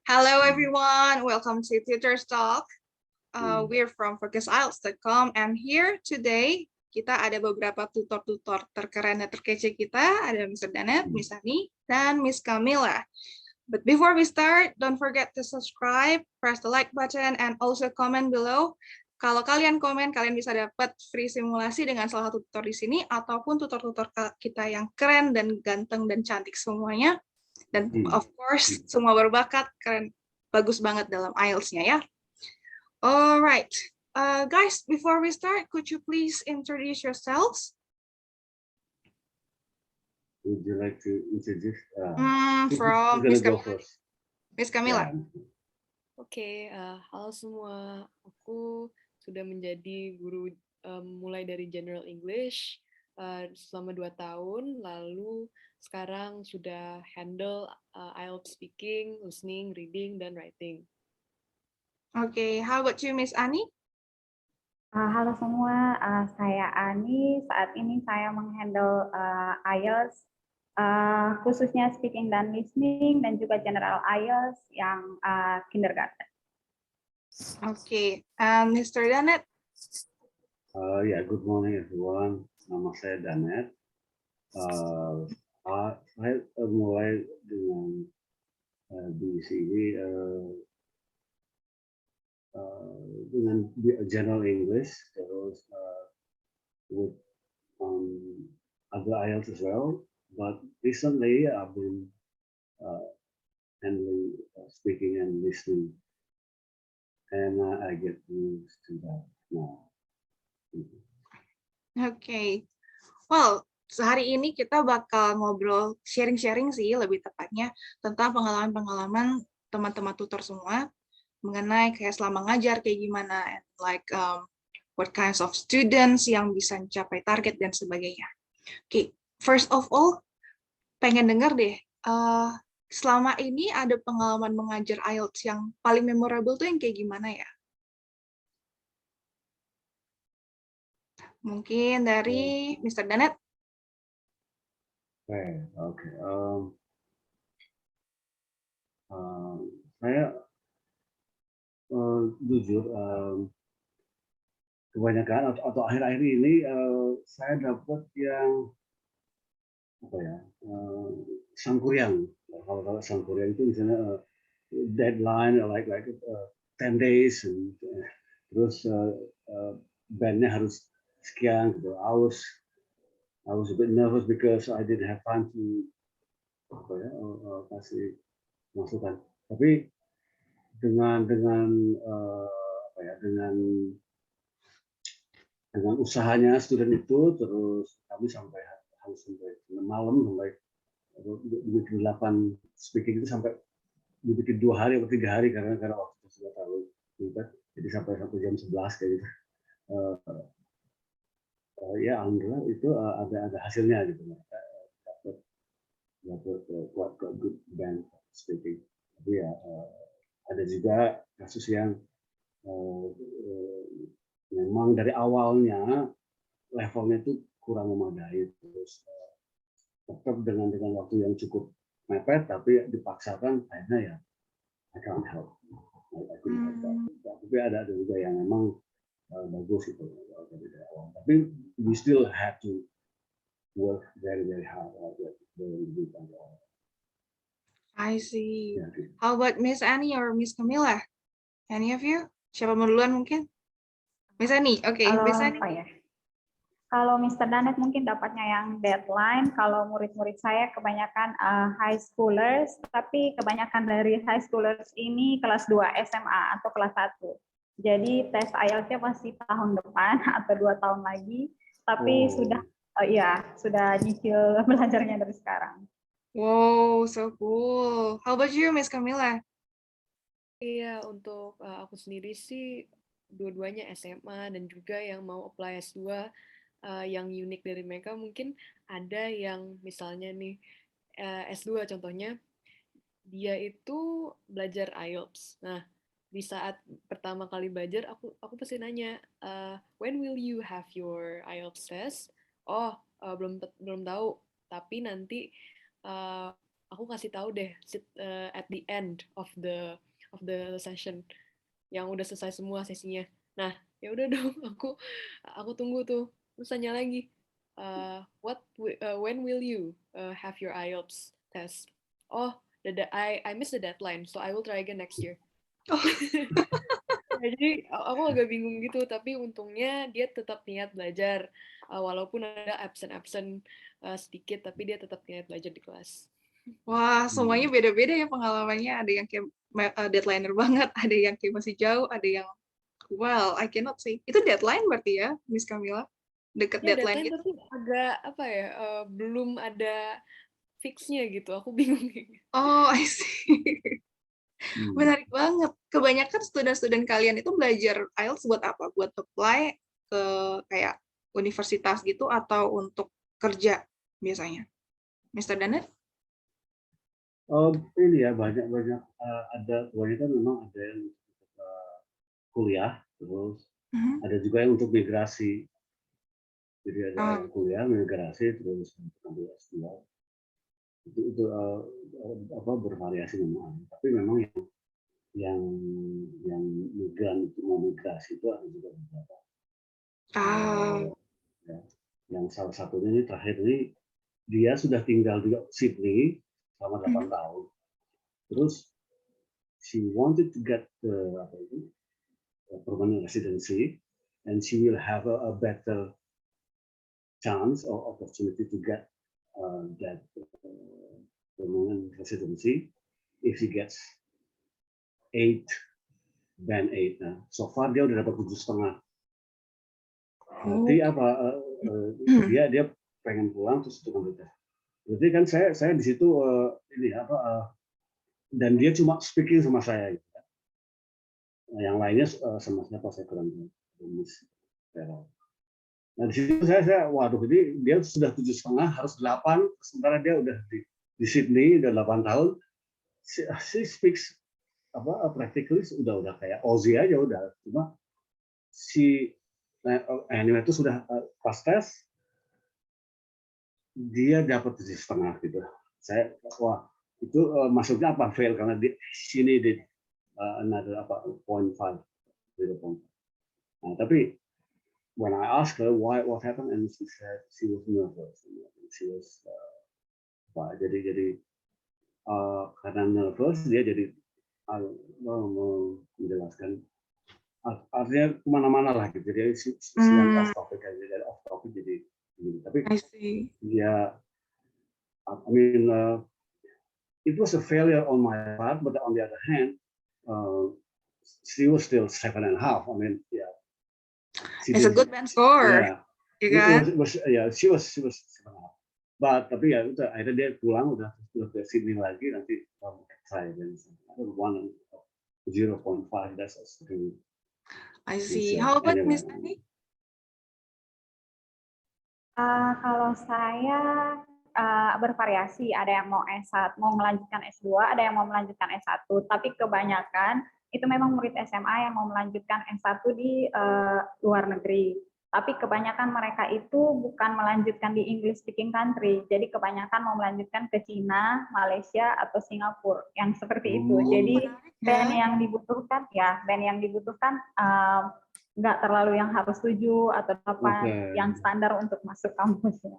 Hello everyone, welcome to Tutor Talk. We're from FocusIELTS.com and here today kita ada beberapa tutor-tutor terkeren dan terkece kita. Ada Mr. Danet, Miss Ani, dan Miss Camilla. But before we start, don't forget to subscribe, press the like button, and also comment below. Kalau kalian komen, kalian bisa dapat free simulasi dengan salah satu tutor di sini, ataupun tutor-tutor kita yang keren dan ganteng dan cantik semuanya. Dan of course, semua berbakat, keren, bagus banget dalam IELTS-nya ya. Alright, guys, before we start, could you please introduce yourselves? Would you like to introduce? From Miss Camilla. Miss Camilla. Oke, halo semua. Aku sudah menjadi guru mulai dari General English selama 2 tahun, lalu sekarang sudah handle IELTS speaking, listening, reading, dan writing. Oke, how about you, Miss Ani? Halo semua, saya Ani. Saat ini saya menghandle IELTS, khususnya speaking dan listening, dan juga general IELTS yang kindergarten. Oke, Mr. Danet. Ya, good morning everyone. Nama saya Danet. Saya mulai dengan di sini dengan General English, terus with other IELTS as well. But recently I've been handling speaking and listening, and I get used to that now. Oke, well, sehari ini kita bakal ngobrol sharing-sharing sih lebih tepatnya tentang pengalaman-pengalaman teman-teman tutor semua mengenai kayak selama ngajar kayak gimana, and like what kinds of students yang bisa mencapai target dan sebagainya. Oke, first of all, pengen dengar deh, selama ini ada pengalaman mengajar IELTS yang paling memorable tuh yang kayak gimana ya? Mungkin dari Mr. Danet. Oke. Saya jujur kebanyakan atau akhir-akhir ini saya dapat yang apa ya, sangkuriang. Kalau sangkuriang itu misalnya deadline like 10 days, terus bandnya harus sekian gitu. I was a bit nervous because I didn't have time to kasih masukan. Tapi dengan usahanya student itu, terus kami harus sampai malam, sampai dibikin 8 speaking itu sampai dibikin 2 hari atau 3 hari karena waktu sudah terlalu ribet, jadi sampai jam 11 kayak gitu. Ya alhamdulillah itu ada hasilnya gitu, dapat quite good band speaking. Tapi ya ada juga kasus yang memang dari awalnya levelnya itu kurang memadai, terus tetap dengan waktu yang cukup mepet, tapi dipaksakan akhirnya ya I can't help. Tapi ada juga yang memang bagus itu dari awal. Tapi we still have to work very hard. I see. How about Miss Annie or Miss Camilla? Any of you? Siapa mau duluan mungkin? Miss Annie, oke. Miss Annie. Kalau Mr. Danet mungkin dapatnya yang deadline, kalau murid-murid saya kebanyakan high schoolers, tapi kebanyakan dari high schoolers ini kelas 2 SMA atau kelas 1. Jadi tes IELTS-nya pasti tahun depan atau 2 tahun lagi, tapi sudah nyicil belajarnya dari sekarang. Wow, so cool. How about you, Miss Camilla? Iya, untuk aku sendiri sih dua-duanya SMA dan juga yang mau apply S2. Yang unik dari mereka mungkin ada yang misalnya nih S2 contohnya dia itu belajar IELTS. Nah, di saat pertama kali belajar aku pasti nanya, when will you have your IELTS test? Belum tahu, tapi nanti aku kasih tahu deh at the end of the session yang udah selesai semua sesinya. Nah, ya udah dong, aku tunggu tuh. Terus tanya lagi, when will you have your IELTS test? Oh, I missed the deadline, so I will try again next year. Oh. Ya, jadi aku agak bingung gitu, tapi untungnya dia tetap niat belajar, walaupun ada absen sedikit, tapi dia tetap niat belajar di kelas. Wah, semuanya beda-beda ya pengalamannya. Ada yang kayak deadlineer banget, ada yang kayak masih jauh, ada yang well, I cannot say. Itu deadline berarti ya, Miss Camilla? Deket Ya, deadline deadline gitu? tapi agak apa ya, belum ada fixnya gitu. Aku bingung. Oh, I see. Menarik banget. Kebanyakan student-student kalian itu belajar IELTS buat apa? Buat apply ke kayak universitas gitu atau untuk kerja biasanya? Mr. Danet? Ini ya banyak ada kebanyakan memang ada yang kuliah, terus ada juga yang untuk migrasi. Jadi ada yang kuliah, migrasi, terus ambil S2. Itu bervariasi memang. Tapi memang yang migran itu mau migrasi itu ada juga beberapa. Ya. Yang salah satunya ini terakhir ini dia sudah tinggal di Sydney selama 8 tahun. Terus she wanted to get the permanent residency, and she will have a better chance or opportunity to get that permanent residency if she gets 8 band 8. Nah, so far dia udah dapat 7,5. Berarti apa? Dia pengen pulang terus itu kan. Berarti kan saya di situ ini apa? Dan dia cuma speaking sama saya. Gitu. Nah, yang lainnya sama siapa saya kurang tahu. Nah di situ saya waduh ini dia sudah 7,5 harus 8, sementara dia udah di Sydney udah 8 tahun. She speaks practically udah kayak Aussie aja udah, cuma anyway itu sudah pas tes dia dapat 7,5 gitu. Saya itu maksudnya apa fail karena she needed another 0.5. Nah tapi when I asked her what happened, and she said she was nervous. She was jadi karena nervous dia jadi menjelaskan artinya kemana-mana lah gitu. Jadi off topic aja, dari off topic jadi gini. Tapi dia I mean it was a failure on my part, but on the other hand she was still 7.5. I mean yeah. It's a good band score. Yeah, she was 7.5. But tapi ya udah akhirnya dia pulang udah ke Sydney lagi nanti saya dan 0.5 that's really. I see. How about Miss Annie? Kalau saya bervariasi, ada yang mau S1, mau melanjutkan S2, ada yang mau melanjutkan S1, tapi kebanyakan itu memang murid SMA yang mau melanjutkan S1 di luar negeri. Tapi kebanyakan mereka itu bukan melanjutkan di English speaking country, jadi kebanyakan mau melanjutkan ke Cina, Malaysia, atau Singapura, yang seperti itu. Jadi band yang dibutuhkan nggak terlalu yang harus 7 atau 8 yang standar untuk masuk kampus ya.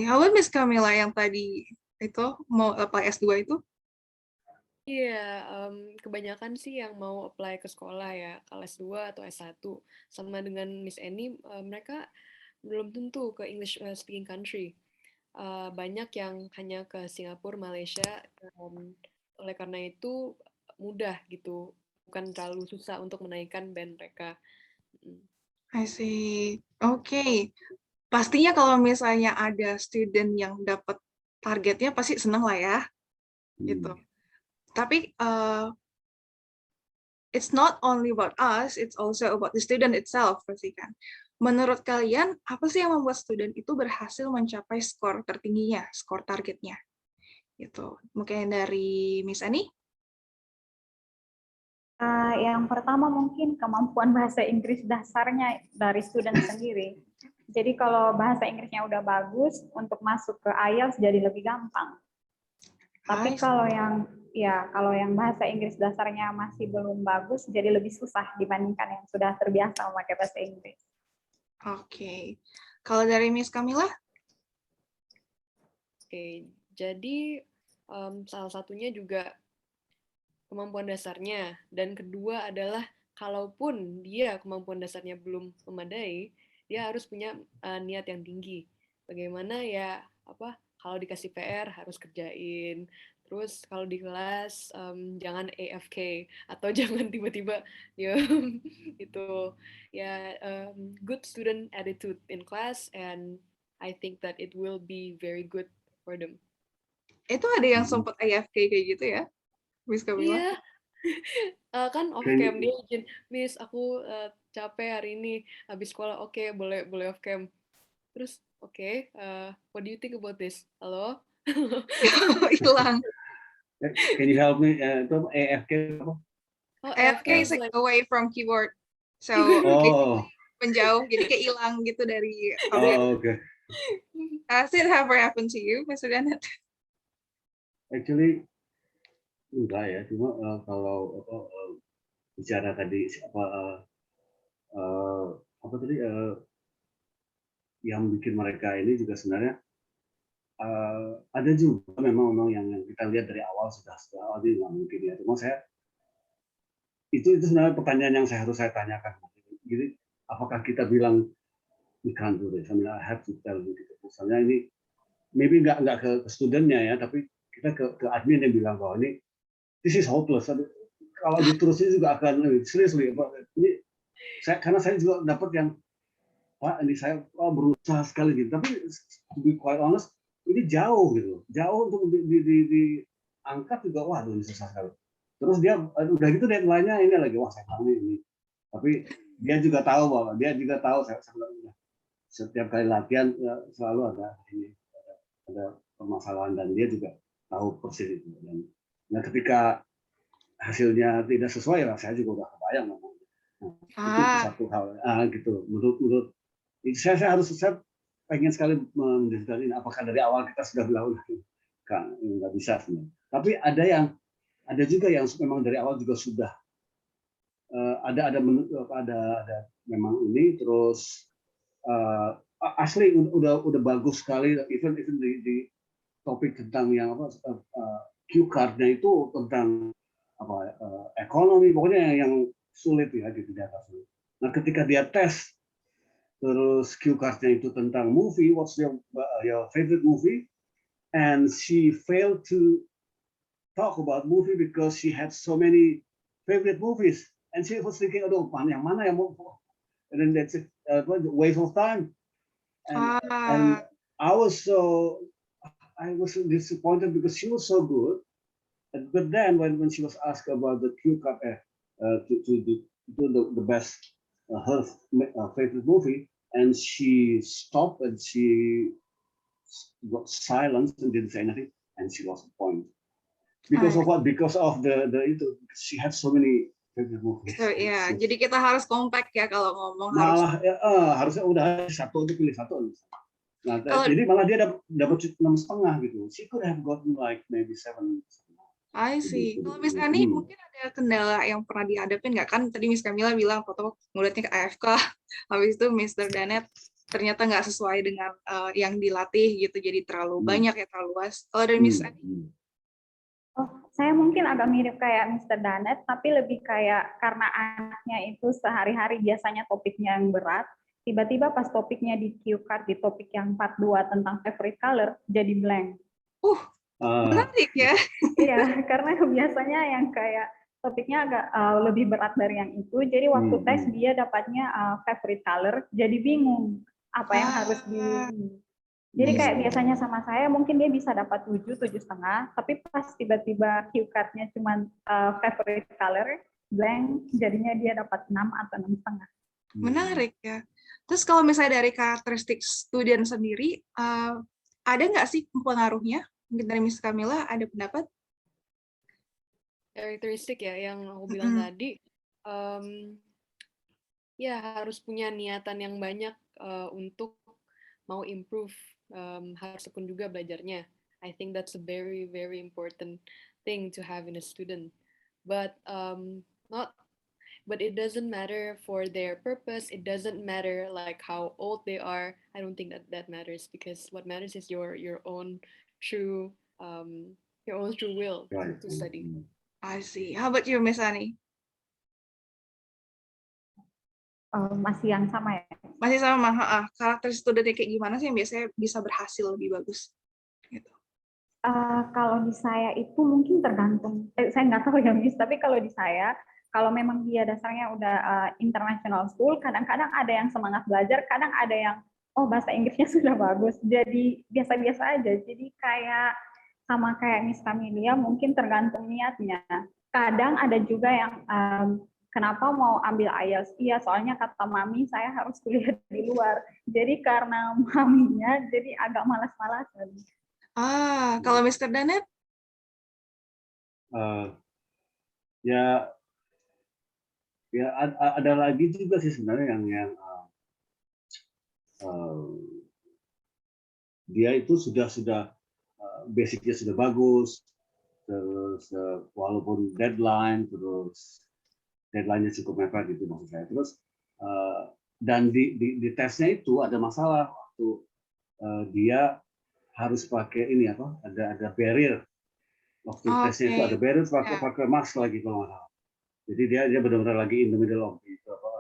How about Miss Camilla yang tadi itu mau apply S2 itu? Iya, kebanyakan sih yang mau apply ke sekolah ya, kelas 2 atau S1. Sama dengan Miss Annie, mereka belum tentu ke English speaking country. Banyak yang hanya ke Singapura, Malaysia, oleh karena itu mudah gitu, bukan terlalu susah untuk menaikkan band mereka. I see. Oke. Pastinya kalau misalnya ada student yang dapat targetnya pasti senang lah ya. Gitu. Tapi it's not only about us, it's also about the student itself pasti kan. Menurut kalian, apa sih yang membuat student itu berhasil mencapai skor tertingginya, skor targetnya? Gitu. Mungkin dari Miss Annie? Yang pertama mungkin kemampuan bahasa Inggris dasarnya dari student sendiri. Jadi kalau bahasa Inggrisnya udah bagus, untuk masuk ke IELTS jadi lebih gampang. Tapi I see. kalau yang bahasa Inggris dasarnya masih belum bagus, jadi lebih susah dibandingkan yang sudah terbiasa memakai bahasa Inggris. Oke. Kalau dari Miss Camilla? Oke, jadi salah satunya juga kemampuan dasarnya, dan kedua adalah kalaupun dia kemampuan dasarnya belum memadai, dia harus punya niat yang tinggi. Bagaimana ya, kalau dikasih PR harus kerjain, terus kalau di kelas jangan AFK atau jangan tiba-tiba ya itu ya, good student attitude in class, and I think that it will be very good for them. Itu ada yang Mhm. sempat AFK kayak gitu ya, Miss Camilla? Iya, kan off Can- cam dia izin, Miss aku capek hari ini habis sekolah, oke boleh boleh off cam, terus oke, what do you think about this, halo. Hilang. Can you help me? Itu AFK apa? Oh, AFK AFK is is like like away from keyboard. So Oh, menjauh, jadi kayak hilang gitu dari audio. oke. Has it ever happened to you, Mr. Dennett? Actually enggak ya, cuma kalau bicara tadi apa tadi yang bikin mereka ini juga sebenarnya ada juga memang yang kita lihat dari awal sudah awal ini nggak mungkin ya. Cuma itu sebenarnya pertanyaan yang harus saya tanyakan. Jadi apakah kita bilang we can't do this? I mean, I have to tell you gitu. Misalnya ini maybe nggak ke studentnya ya, tapi kita ke admin yang bilang bahwa ini this is hopeless. Kalau diterusin juga akan seriously. Ini karena saya juga dapat yang Pak, ini saya berusaha sekali gitu. Tapi to be quite honest, ini jauh gitu. Jauh untuk diangkat juga, waduh ini susah sekali. Terus dia udah gitu deadline-nya ini lagi, wah saya tahu ini. Tapi dia juga tahu bahwa dia juga tahu saya bilang, setiap kali latihan selalu ada permasalahan dan dia juga tahu persis itu. Dan nah, ketika hasilnya tidak sesuai, lah saya juga udah kebayang. Nah, itu satu hal gitu. Menurut saya pengen sekali mendiskusikan ini apakah dari awal kita sudah bilang nggak bisa sebenarnya. Tapi ada juga yang memang dari awal juga sudah ada memang ini terus asli udah bagus sekali even di topik tentang yang cue card-nya itu tentang ekonomi pokoknya yang sulit ya gitu di atas. Nah ketika dia tes terus cue card-nya itu tentang movie, what's your favorite movie, and she failed to talk about movie because she had so many favorite movies, and she was thinking, aduh yang mana yang mau, and then that's it, waste of time, and I was disappointed because she was so good, but then when she was asked about the cue card to do the best her favorite movie, and she stopped and she got silent and didn't say anything, and she lost the point. Because of what? Because of the itu she had so many favorite movies. So, ya, jadi kita harus kompak ya kalau ngomong. Malah harusnya udah satu itu pilih satu. Nah, jadi malah dia dapat 6,5 gitu. She could have gotten like maybe 7. I see. Kalau Miss Ani mungkin ada kendala yang pernah dihadapin nggak? Kan tadi Miss Camilla bilang foto muridnya ke AFK, habis itu Mr. Dennett ternyata nggak sesuai dengan yang dilatih gitu, jadi terlalu banyak ya, terlalu luas. Kalau dari Miss Ani? Saya mungkin agak mirip kayak Mr. Dennett, tapi lebih kayak karena anaknya itu sehari-hari biasanya topiknya yang berat, tiba-tiba pas topiknya di cue card di topik yang 42 tentang favorite color, jadi blank. Menarik ya. Iya, karena biasanya yang kayak topiknya agak lebih berat dari yang itu, jadi waktu tes dia dapatnya favorite color, jadi bingung apa yang harus di. Jadi kayak biasanya sama saya mungkin dia bisa dapat 7, 7,5, tapi pas tiba-tiba cue card-nya cuma favorite color, blank, jadinya dia dapat 6 atau 6,5. Menarik ya. Terus kalau misalnya dari karakteristik student sendiri, ada nggak sih pengaruhnya? Mungkin dari Miss Camilla ada pendapat? Karakteristik ya yang aku bilang tadi, ya harus punya niatan yang banyak untuk mau improve, harus tekun juga belajarnya. I think that's a very, very important thing to have in a student. But not but it doesn't matter for their purpose. It doesn't matter like how old they are. I don't think that that matters, because what matters is your own true will Right. to study. I see. How about you, Miss Ani? Masih yang sama ya. Masih sama, karakter studentnya kayak gimana sih yang biasanya bisa berhasil lebih bagus? Gitu. Kalau di saya itu mungkin tergantung, saya nggak tahu ya Miss, tapi kalau di saya, kalau memang dia dasarnya udah international school, kadang-kadang ada yang semangat belajar, kadang ada yang, oh bahasa Inggrisnya sudah bagus, jadi biasa-biasa aja. Jadi kayak sama kayak Miss Camelia, mungkin tergantung niatnya. Kadang ada juga yang, kenapa mau ambil IELTS? Iya, soalnya kata mami saya harus kuliah di luar. Jadi karena maminya, jadi agak malas-malasan. Kalau Mr. Danet? Ya ada lagi juga sih sebenarnya yang dia itu sudah basicnya sudah bagus, terus walaupun deadline-nya cukup mepet gitu maksud saya. Terus dan di tesnya itu ada masalah waktu dia harus pakai ini apa? Ada barrier. Waktu tesnya itu ada barrier pakai mask lagi kalau nggak salah. Jadi dia benar-benar lagi in the middle of itu apa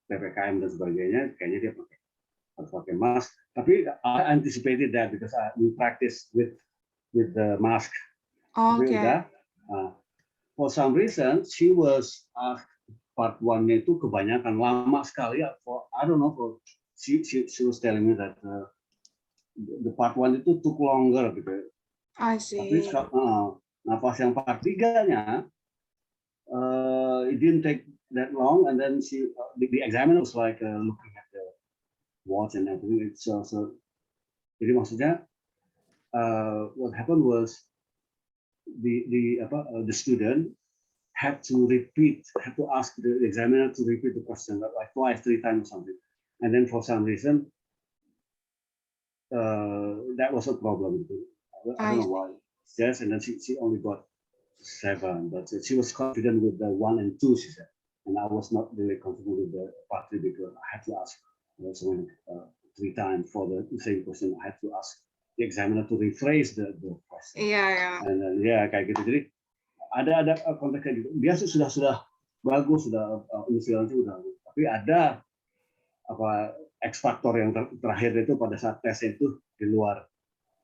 PPKM dan sebagainya, kayaknya dia harus pakai mask. Tapi I anticipated that because we practice with the mask. Tapi udah, for some reason she was part 1-nya itu kebanyakan lama sekali ya. For I don't know, she was telling me that the part 1 itu took longer gitu. I see. Tapi nah pas yang part 3-nya it didn't take that long, and then the examiner was like looking at the watch and everything. So jadi maksudnya what happened was the student had to ask the examiner to repeat the question like twice, 3 times or something, and then for some reason that was a problem. I don't know why. Yes, and then she only got 7, but she was confident with the 1 and 2, she said, and I was not really confident with the part 3 because I had to ask 3 times for the same question. I had to ask the examiner to rephrase the question. Iya. And kayak gitu. Jadi ada konteksnya gitu. Dia sudah bagus, sudah inisialnya udah, tapi ada apa X faktor yang terakhir itu pada saat tes itu di luar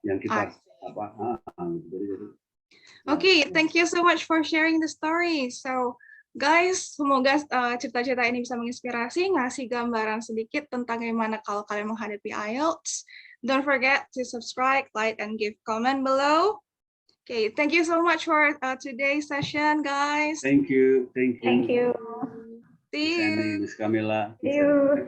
yang kita jadi. Okay, thank you so much for sharing the story. So, guys, semoga cerita-cerita ini bisa menginspirasi, ngasih gambaran sedikit tentang gimana kalau kalian menghadapi IELTS. Don't forget to subscribe, like, and give comment below. Okay, thank you so much for today's session, guys. Thank you. Thank you. See you. Miss Camilla. See you.